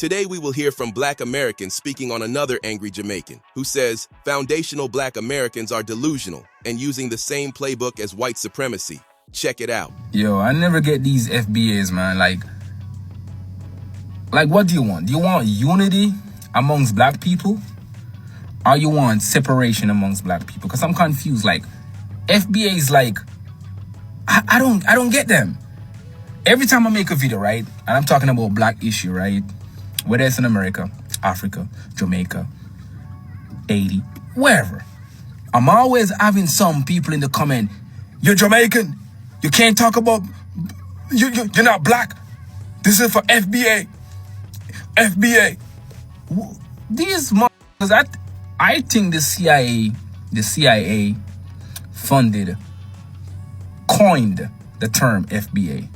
Today we will hear from Black Americans speaking on another angry Jamaican who says foundational Black Americans are delusional and using the same playbook as white supremacy. Check it out. Yo, I never get these FBAs, man. Like what do you want? Do you want unity amongst Black people? Or you want separation amongst Black people? Because I'm confused. Like, FBAs, like, I don't get them. Every time I make a video, right, and I'm talking about Black issue, right, whether it's in America, Africa, Jamaica, Haiti, wherever, I'm always having some people in the comment, you're Jamaican, you can't talk about, you're not Black, this is for FBA, FBA. These motherfuckers, I think the CIA coined the term FBA,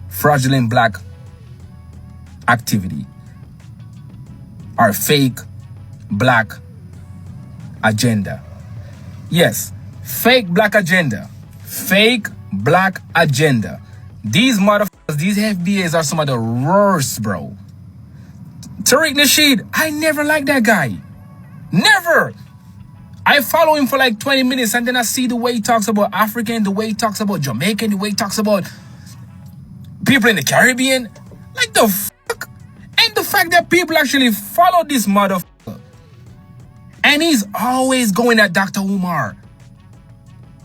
fraudulent Black activity, or fake Black agenda. Yes, fake Black agenda. Fake Black agenda. These motherfuckers, these FBAs are some of the worst, bro. Tariq Nasheed, I never liked that guy. Never. I follow him for like 20 minutes and then I see the way he talks about African, the way he talks about Jamaican, the way he talks about people in the Caribbean. Like the fuck? And the fact that people actually follow this motherfucker. And he's always going at Dr. Umar.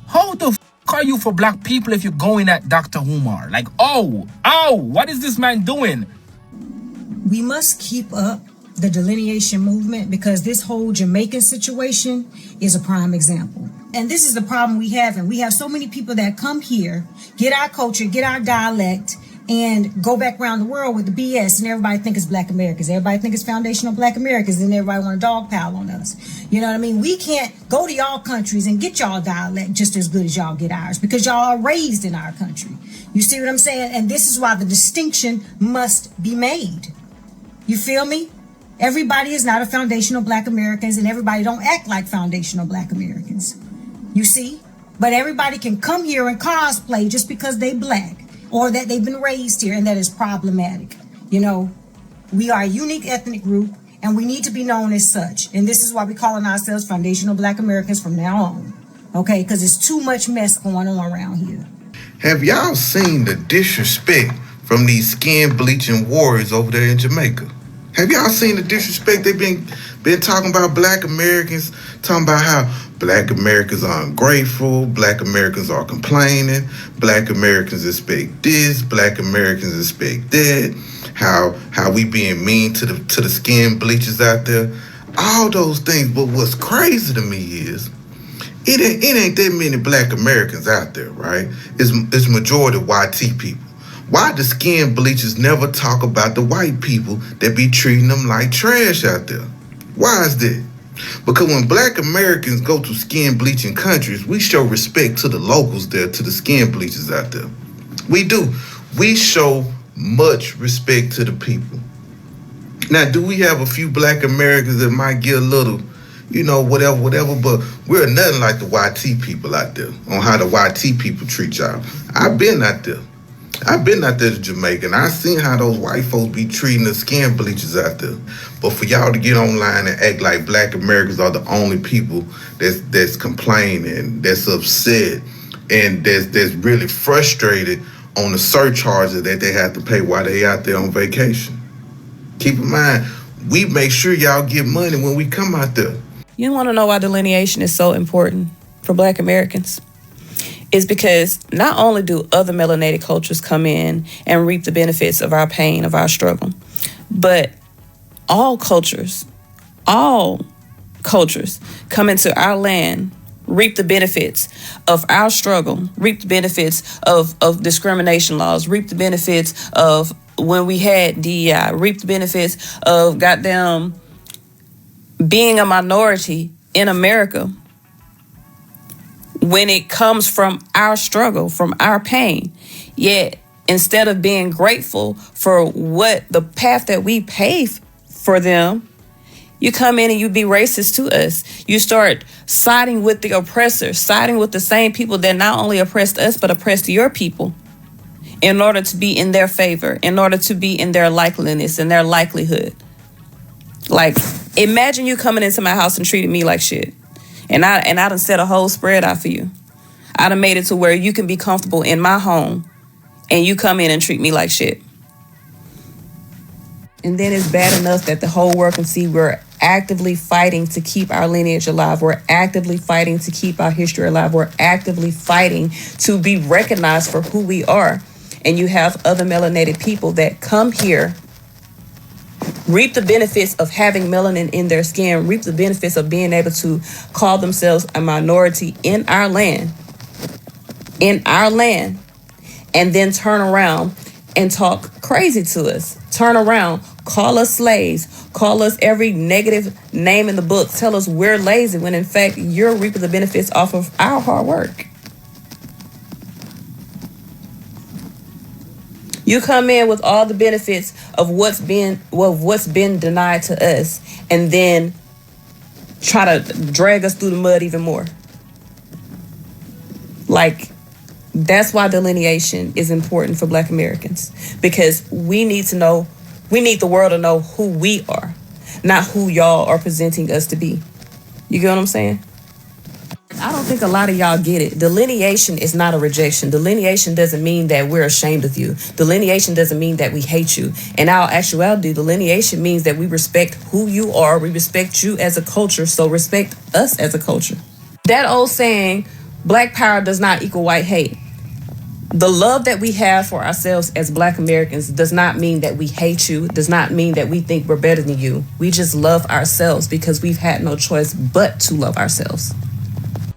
How the fuck are you for Black people if you're going at Dr. Umar? Like, oh, what is this man doing? We must keep up the delineation movement because this whole Jamaican situation is a prime example. And this is the problem we have. And we have so many people that come here, get our culture, get our dialect, and go back around the world with the BS. And everybody think it's Black Americans. Everybody think it's foundational Black Americans. And everybody want to dogpile on us. You know what I mean? We can't go to y'all countries and get y'all dialect just as good as y'all get ours because y'all are raised in our country. You see what I'm saying? And this is why the distinction must be made. You feel me? Everybody is not a foundational Black Americans and everybody don't act like foundational Black Americans. You see? But everybody can come here and cosplay just because they Black or that they've been raised here, and that is problematic. You know, we are a unique ethnic group and we need to be known as such. And this is why we're calling ourselves foundational Black Americans from now on. Okay? Because there's too much mess going on around here. Have y'all seen the disrespect from these skin bleaching warriors over there in Jamaica? Have y'all seen the disrespect? They've been talking about Black Americans, talking about how Black Americans are ungrateful, Black Americans are complaining, Black Americans expect this, Black Americans expect that, how we being mean to the skin bleachers out there, all those things. But what's crazy to me is it ain't that many Black Americans out there, right? It's majority YT people. Why the skin bleachers never talk about the white people that be treating them like trash out there? Why is that? Because when Black Americans go to skin bleaching countries, we show respect to the locals there, to the skin bleachers out there. We do. We show much respect to the people. Now, do we have a few Black Americans that might get a little, whatever, but we're nothing like the YT people out there on how the YT people treat y'all. I've been out there to Jamaica, and I seen how those white folks be treating the skin bleachers out there. But for y'all to get online and act like Black Americans are the only people that's complaining, that's upset, and that's really frustrated on the surcharges that they have to pay while they out there on vacation. Keep in mind, we make sure y'all get money when we come out there. You want to know why delineation is so important for Black Americans? Is because not only do other melanated cultures come in and reap the benefits of our pain, of our struggle, but all cultures come into our land, reap the benefits of our struggle, reap the benefits of discrimination laws, reap the benefits of when we had DEI, reap the benefits of goddamn being a minority in America. When it comes from our struggle, from our pain. Yet, instead of being grateful for what the path that we paved for them, you come in and you be racist to us. You start siding with the oppressor, siding with the same people that not only oppressed us, but oppressed your people. in order to be in their favor, in order to be in their likeliness and their likelihood. Like, imagine you coming into my house and treating me like shit. And I done set a whole spread out for you. I done made it to where you can be comfortable in my home and you come in and treat me like shit. And then it's bad enough that the whole world can see we're actively fighting to keep our lineage alive. We're actively fighting to keep our history alive. We're actively fighting to be recognized for who we are. And you have other melanated people that come here, reap the benefits of having melanin in their skin, reap the benefits of being able to call themselves a minority in our land, and then turn around and talk crazy to us. Turn around, call us slaves, call us every negative name in the book, tell us we're lazy, when in fact you're reaping the benefits off of our hard work. You come in with all the benefits of what's been denied to us, and then try to drag us through the mud even more. Like, that's why delineation is important for Black Americans, because we need the world to know who we are, not who y'all are presenting us to be. You get what I'm saying? I don't think a lot of y'all get it. Delineation is not a rejection. Delineation doesn't mean that we're ashamed of you. Delineation doesn't mean that we hate you. In our actuality, delineation means that we respect who you are. We respect you as a culture, so respect us as a culture. That old saying, Black power does not equal white hate. The love that we have for ourselves as Black Americans does not mean that we hate you, does not mean that we think we're better than you. We just love ourselves because we've had no choice but to love ourselves.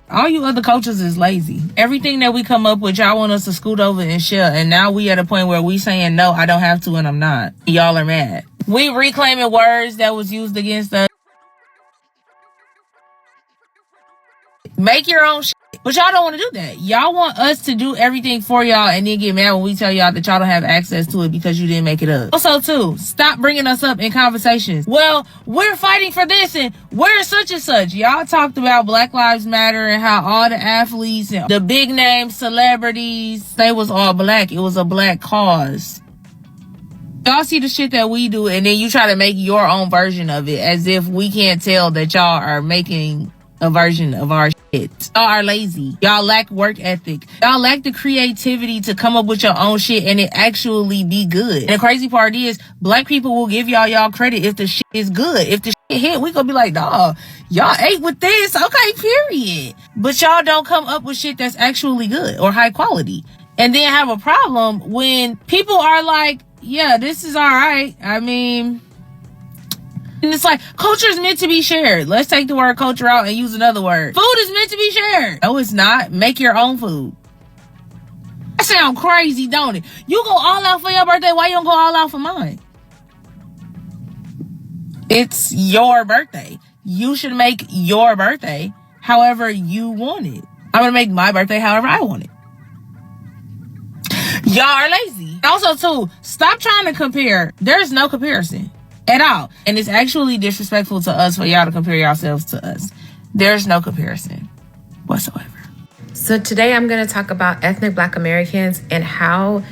All you other cultures is lazy. Everything that we come up with, y'all want us to scoot over and share. And now we at a point where we saying, no, I don't have to and I'm not. Y'all are mad. We reclaiming words that was used against us. Make your own shit. But y'all don't want to do that. Y'all want us to do everything for y'all and then get mad when we tell y'all that y'all don't have access to it because you didn't make it up. Also, too, stop bringing us up in conversations. Well, we're fighting for this and we're such and such. Y'all talked about Black Lives Matter and how all the athletes and the big name celebrities, they was all Black. It was a Black cause. Y'all see the shit that we do and then you try to make your own version of it as if we can't tell that y'all are making a version of our shit. Y'all are lazy. Y'all lack work ethic. Y'all lack the creativity to come up with your own shit and it actually be good. And the crazy part is, Black people will give y'all credit if the shit is good. If the shit hit, we gonna be like, dawg, y'all ate with this. Okay, period. But y'all don't come up with shit that's actually good or high quality. And then have a problem when people are like, yeah, this is all right. I mean... And it's like, culture is meant to be shared. Let's take the word culture out and use another word. Food is meant to be shared. No, it's not. Make your own food. That sound crazy, don't it? You go all out for your birthday. Why you don't go all out for mine? It's your birthday. You should make your birthday however you want it. I'm going to make my birthday however I want it. Y'all are lazy. Also, too, stop trying to compare. There's no comparison. At all. And it's actually disrespectful to us for y'all to compare yourselves to us. There's no comparison whatsoever. So today I'm going to talk about ethnic Black Americans and how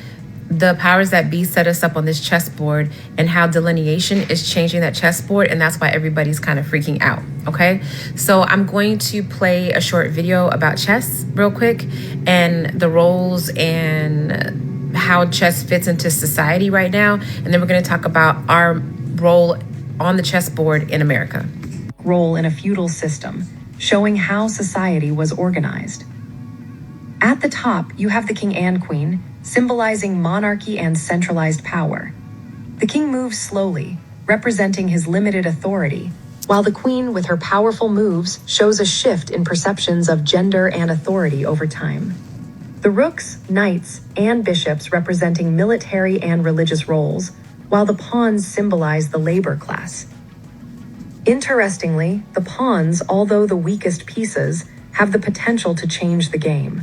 the powers that be set us up on this chessboard and how delineation is changing that chessboard. And that's why everybody's kind of freaking out. Okay. So I'm going to play a short video about chess real quick and the roles and how chess fits into society right now. And then we're going to talk about our role on the chessboard in America. Role in a feudal system, showing how society was organized. At the top, you have the king and queen, symbolizing monarchy and centralized power. The king moves slowly, representing his limited authority, while the queen, with her powerful moves, shows a shift in perceptions of gender and authority over time. The rooks, knights, and bishops representing military and religious roles, while the pawns symbolize the labor class. Interestingly, the pawns, although the weakest pieces, have the potential to change the game.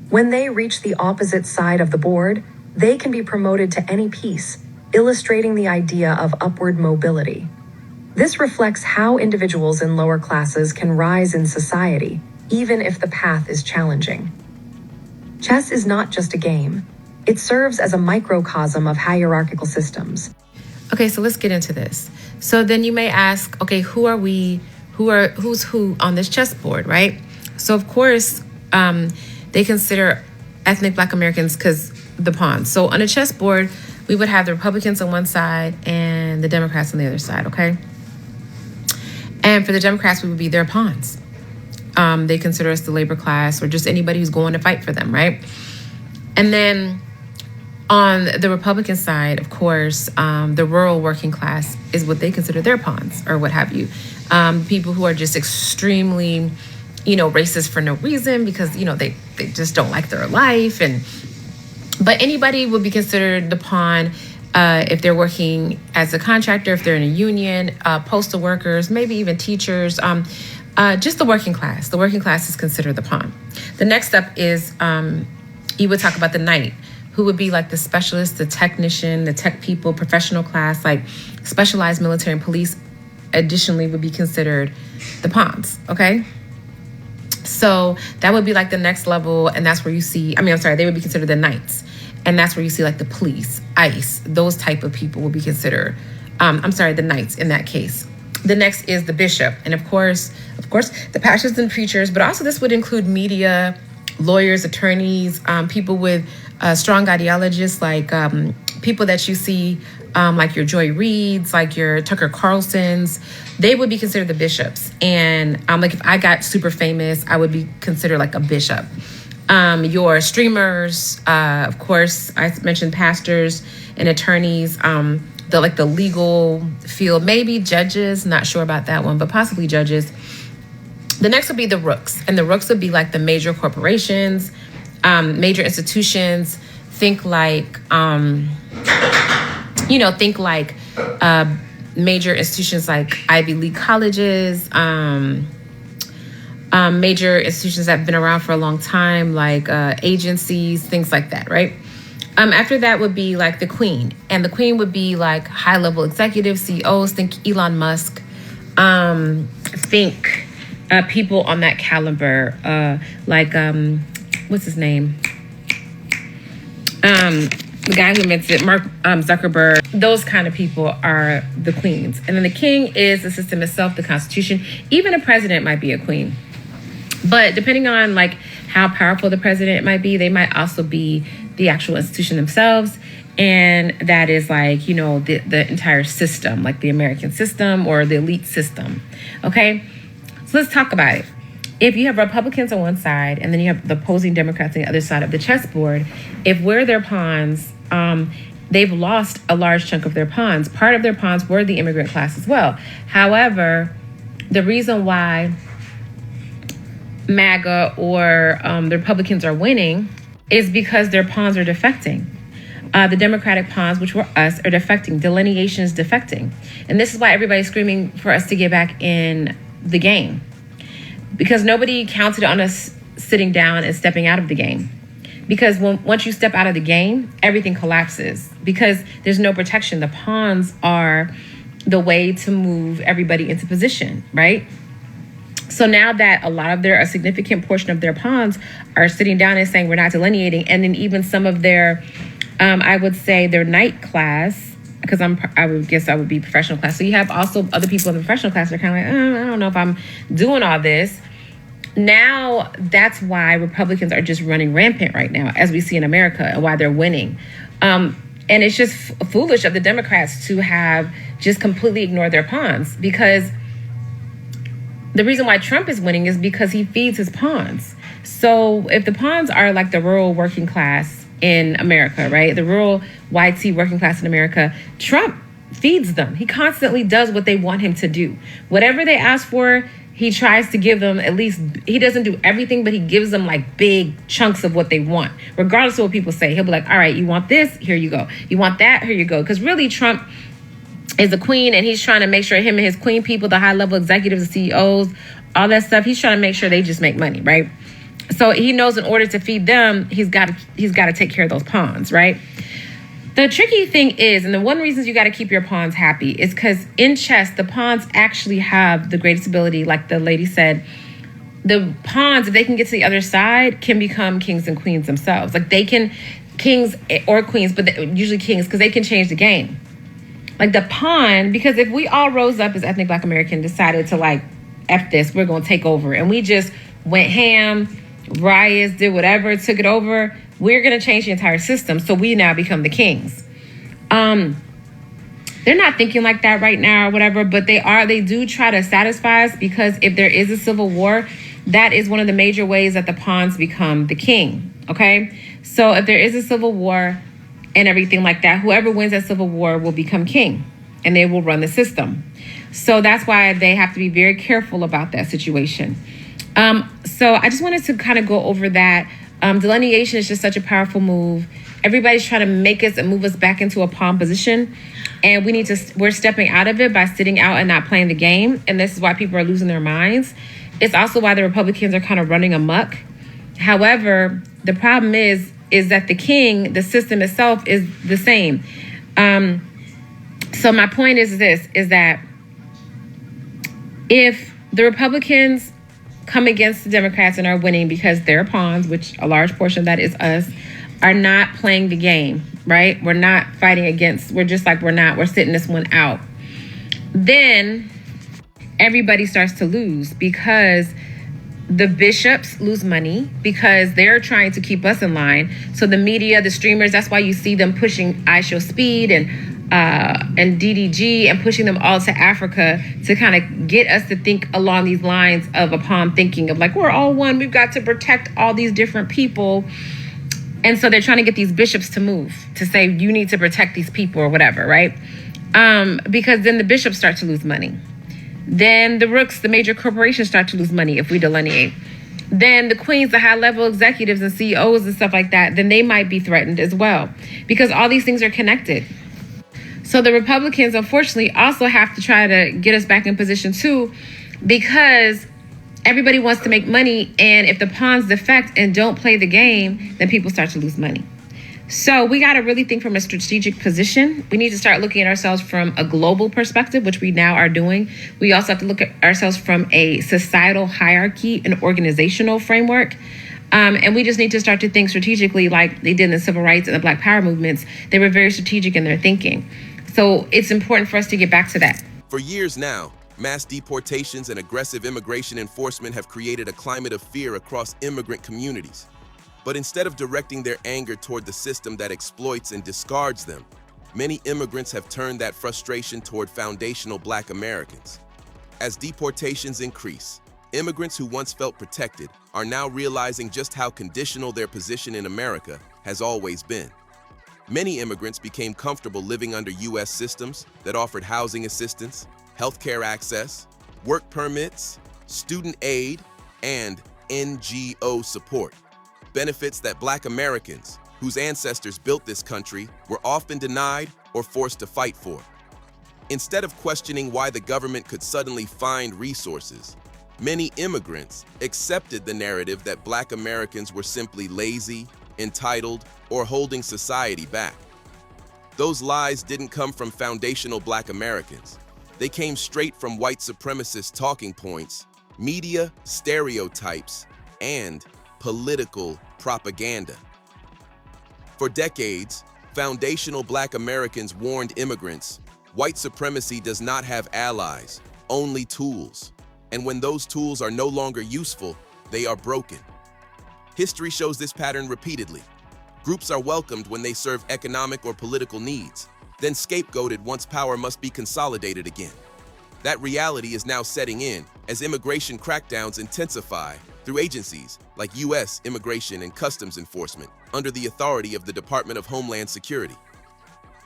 When they reach the opposite side of the board, they can be promoted to any piece, illustrating the idea of upward mobility. This reflects how individuals in lower classes can rise in society, even if the path is challenging. Chess is not just a game. It serves as a microcosm of hierarchical systems. Okay, so let's get into this. So then you may ask, okay, who are we? Who's who on this chessboard, right? So of course, they consider ethnic Black Americans because the pawns. So on a chessboard, we would have the Republicans on one side and the Democrats on the other side, okay? And for the Democrats, we would be their pawns. They consider us the labor class or just anybody who's going to fight for them, right? And then on the Republican side, of course, the rural working class is what they consider their pawns or what have you. People who are just extremely, racist for no reason because, they just don't like their life. But anybody would be considered the pawn if they're working as a contractor, if they're in a union, postal workers, maybe even teachers, just the working class. The working class is considered the pawn. The next step is you would talk about the knight, who would be like the specialist, the technician, the tech people, professional class, like specialized military and police, additionally would be considered the pawns, okay? So that would be like the next level, and that's where you see, they would be considered the knights. And that's where you see like the police, ICE, those type of people will be considered, the knights in that case. The next is the bishop. And of course, the pastors and preachers, but also this would include media, lawyers, attorneys, people with strong ideologists, like people that you see, like your Joy Reids, like your Tucker Carlsons, they would be considered the bishops. And like if I got super famous, I would be considered like a bishop. Your streamers, of course, I mentioned pastors and attorneys, the legal field, maybe judges, not sure about that one, but possibly judges. The next would be the rooks, and the rooks would be like the major corporations, major institutions. Think like, major institutions like Ivy League colleges, major institutions that have been around for a long time, like agencies, things like that, right? After that would be like the queen. And the queen would be like high-level executives, CEOs, think Elon Musk, think people on that caliber, what's his name? The guy who invented Mark Zuckerberg. Those kind of people are the queens. And then the king is the system itself, the Constitution. Even a president might be a queen. But depending on like how powerful the president might be, they might also be the actual institution themselves. And that is like, the entire system, like the American system or the elite system. Okay, so let's talk about it. If you have Republicans on one side and then you have the opposing Democrats on the other side of the chessboard, if we're their pawns, they've lost a large chunk of their pawns. Part of their pawns were the immigrant class as well. However, the reason why MAGA or the Republicans are winning is because their pawns are defecting. The Democratic pawns, which were us, are defecting. Delineation is defecting. And this is why everybody's screaming for us to get back in the game. Because nobody counted on us sitting down and stepping out of the game. Because once you step out of the game, everything collapses. Because there's no protection. The pawns are the way to move everybody into position, right? So now that a significant portion of their pawns are sitting down and saying we're not delineating, and then even some of their, I would say their knight class, because I would guess I would be professional class. So you have also other people in the professional class that are kind of like, I don't know if I'm doing all this. Now that's why Republicans are just running rampant right now, as we see in America, and why they're winning. And it's just foolish of the Democrats to have just completely ignored their pawns, because the reason why Trump is winning is because he feeds his pawns. So if the pawns are like the rural working class in America, right? The rural YT working class in America, Trump feeds them. He constantly does what they want him to do. Whatever they ask for, he tries to give them at least, he doesn't do everything, but he gives them like big chunks of what they want. Regardless of what people say, he'll be like, all right, you want this? Here you go. You want that? Here you go. Because really Trump is the queen, and he's trying to make sure him and his queen people, the high-level executives, the CEOs, all that stuff, he's trying to make sure they just make money, right? So he knows in order to feed them, he's got to take care of those pawns, right? The tricky thing is, and the one reason you got to keep your pawns happy is because in chess, the pawns actually have the greatest ability, like the lady said, the pawns, if they can get to the other side, can become kings and queens themselves. Like they can kings or queens, but usually kings, because they can change the game. Like the pawn, because if we all rose up as ethnic Black American, decided to like, F this, we're going to take over, and we just went ham, riots, did whatever, took it over, we're going to change the entire system. So we now become the kings. They're not thinking like that right now or whatever, but they do try to satisfy us, because if there is a civil war, that is one of the major ways that the pawns become the king, okay? So if there is a civil war and everything like that, whoever wins that civil war will become king, and they will run the system. So that's why they have to be very careful about that situation. So I just wanted to kind of go over that. Delineation is just such a powerful move. Everybody's trying to make us and move us back into a pawn position. And we're stepping out of it by sitting out and not playing the game. And this is why people are losing their minds. It's also why the Republicans are kind of running amok. However, the problem is that the system itself is the same. So my point is that if the Republicans come against the Democrats and are winning because they're pawns, which a large portion of that is us, are not playing the game, right? We're not fighting against, we're just like, we're sitting this one out. Then everybody starts to lose, because the bishops lose money because they're trying to keep us in line. So the media, the streamers, that's why you see them pushing I Show Speed and DDG and pushing them all to Africa to kind of get us to think along these lines of a pawn thinking of like, we're all one, we've got to protect all these different people. And so they're trying to get these bishops to move, to say, you need to protect these people or whatever, right? Because then the bishops start to lose money. Then the rooks, the major corporations, start to lose money if we delineate. Then the queens, the high-level executives and CEOs and stuff like that, then they might be threatened as well, because all these things are connected. So the Republicans, unfortunately, also have to try to get us back in position too, because everybody wants to make money, and if the pawns defect and don't play the game, then people start to lose money. So we got to really think from a strategic position. We need to start looking at ourselves from a global perspective, which we now are doing. We also have to look at ourselves from a societal hierarchy and organizational framework. And we just need to start to think strategically like they did in the civil rights and the Black Power movements. They were very strategic in their thinking. So it's important for us to get back to that. For years now, mass deportations and aggressive immigration enforcement have created a climate of fear across immigrant communities. But instead of directing their anger toward the system that exploits and discards them, many immigrants have turned that frustration toward foundational Black Americans. As deportations increase, immigrants who once felt protected are now realizing just how conditional their position in America has always been. Many immigrants became comfortable living under U.S. systems that offered housing assistance, healthcare access, work permits, student aid, and NGO support. Benefits that Black Americans, whose ancestors built this country, were often denied or forced to fight for. Instead of questioning why the government could suddenly find resources, many immigrants accepted the narrative that Black Americans were simply lazy, entitled, or holding society back. Those lies didn't come from foundational Black Americans. They came straight from white supremacist talking points, media stereotypes, and political propaganda. For decades, foundational Black Americans warned immigrants, white supremacy does not have allies, only tools. And when those tools are no longer useful, they are broken. History shows this pattern repeatedly. Groups are welcomed when they serve economic or political needs, then scapegoated once power must be consolidated again. That reality is now setting in as immigration crackdowns intensify through agencies like U.S. Immigration and Customs Enforcement under the authority of the Department of Homeland Security.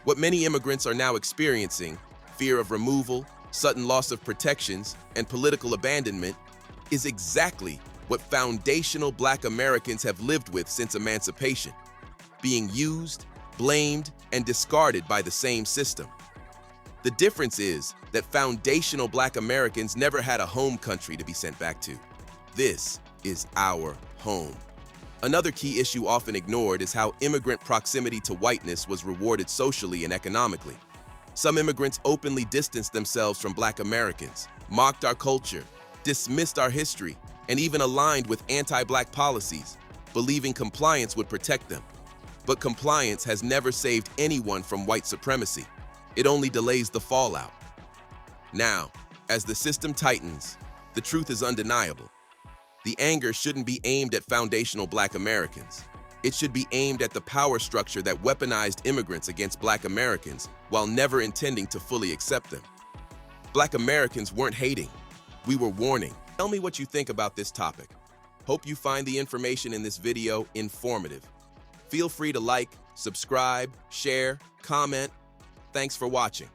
What many immigrants are now experiencing, fear of removal, sudden loss of protections, and political abandonment, is exactly what foundational Black Americans have lived with since emancipation, being used, blamed, and discarded by the same system. The difference is that foundational Black Americans never had a home country to be sent back to. This is our home. Another key issue often ignored is how immigrant proximity to whiteness was rewarded socially and economically. Some immigrants openly distanced themselves from Black Americans, mocked our culture, dismissed our history, and even aligned with anti-Black policies, believing compliance would protect them. But compliance has never saved anyone from white supremacy. It only delays the fallout. Now, as the system tightens, the truth is undeniable. The anger shouldn't be aimed at foundational Black Americans. It should be aimed at the power structure that weaponized immigrants against Black Americans while never intending to fully accept them. Black Americans weren't hating. We were warning. Tell me what you think about this topic. Hope you find the information in this video informative. Feel free to like, subscribe, share, comment. Thanks for watching.